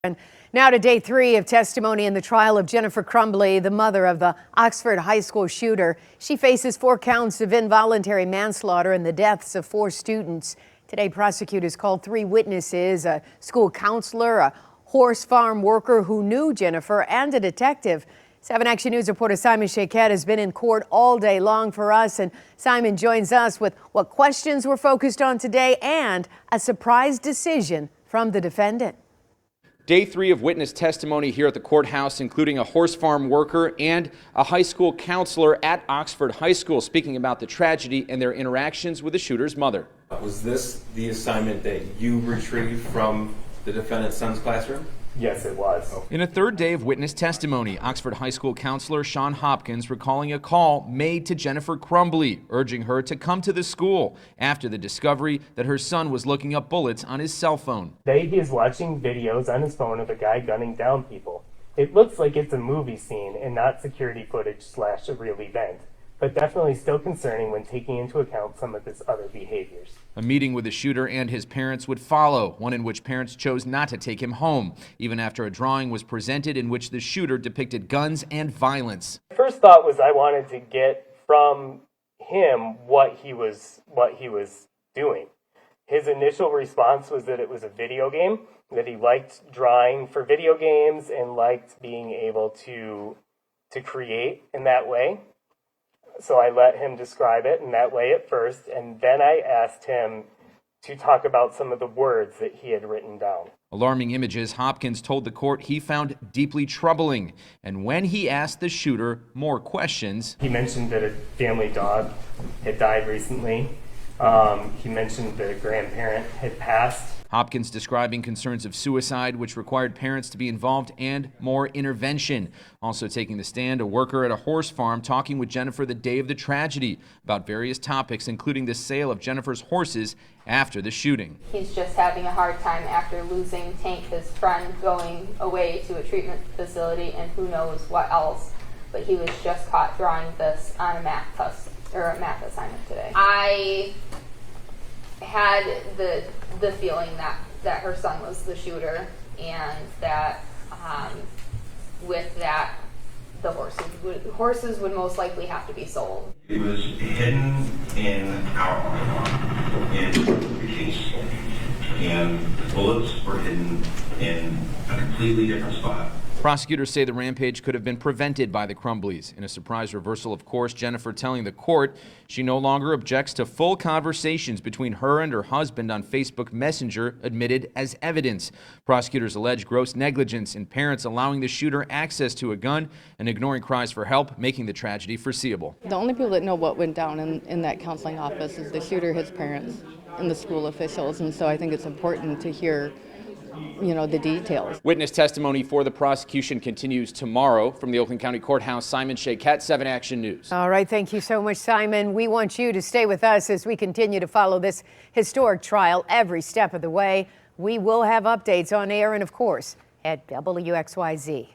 And now to day 3 of testimony in the trial of Jennifer Crumbley, the mother of the Oxford High School shooter. She faces 4 counts of involuntary manslaughter and the deaths of 4 students. Today, prosecutors called 3 witnesses, a school counselor, a horse farm worker who knew Jennifer, and a detective. 7 Action News reporter Simon Shaquette has been in court all day long for us, and Simon joins us with what questions were focused on today and a surprise decision from the defendant. Day 3 of witness testimony here at the courthouse, including a horse farm worker and a high school counselor at Oxford High School, speaking about the tragedy and their interactions with the shooter's mother. Was this the assignment that you retrieved from the defendant's son's classroom? Yes, it was. In a third day of witness testimony, Oxford High School counselor Sean Hopkins recalling a call made to Jennifer Crumbley, urging her to come to the school after the discovery that her son was looking up bullets on his cell phone. He is watching videos on his phone of a guy gunning down people. It looks like it's a movie scene and not security footage / a real event, but definitely still concerning when taking into account some of his other behaviors. A meeting with the shooter and his parents would follow, one in which parents chose not to take him home, even after a drawing was presented in which the shooter depicted guns and violence. My first thought was I wanted to get from him what he was doing. His initial response was that it was a video game, that he liked drawing for video games and liked being able to create in that way. So I let him describe it in that way at first, and then I asked him to talk about some of the words that he had written down. Alarming images Hopkins told the court he found deeply troubling, and when he asked the shooter more questions, he mentioned that a family dog had died recently. He mentioned that a grandparent had passed. Hopkins describing concerns of suicide, which required parents to be involved, and more intervention. Also taking the stand, a worker at a horse farm talking with Jennifer the day of the tragedy about various topics, including the sale of Jennifer's horses after the shooting. He's just having a hard time after losing Tank, his friend, going away to a treatment facility and who knows what else. But he was just caught drawing this on a math test or a math assignment today. I had the feeling that her son was the shooter, and that with that the horses would most likely have to be sold. It was hidden in our arm in the case, and the bullets were hidden in a completely different spot. Prosecutors say the rampage could have been prevented by the Crumbleys. In a surprise reversal of course, Jennifer telling the court she no longer objects to full conversations between her and her husband on Facebook Messenger admitted as evidence. Prosecutors allege gross negligence in parents allowing the shooter access to a gun and ignoring cries for help, making the tragedy foreseeable. The only people that know what went down in that counseling office is the shooter, his parents, and the school officials, and so I think it's important to hear the details. Witness testimony for the prosecution continues tomorrow. From the Oakland County Courthouse, Simon Shaquette, 7 Action News. All right, thank you so much, Simon. We want you to stay with us as we continue to follow this historic trial every step of the way. We will have updates on air and, of course, at WXYZ.com.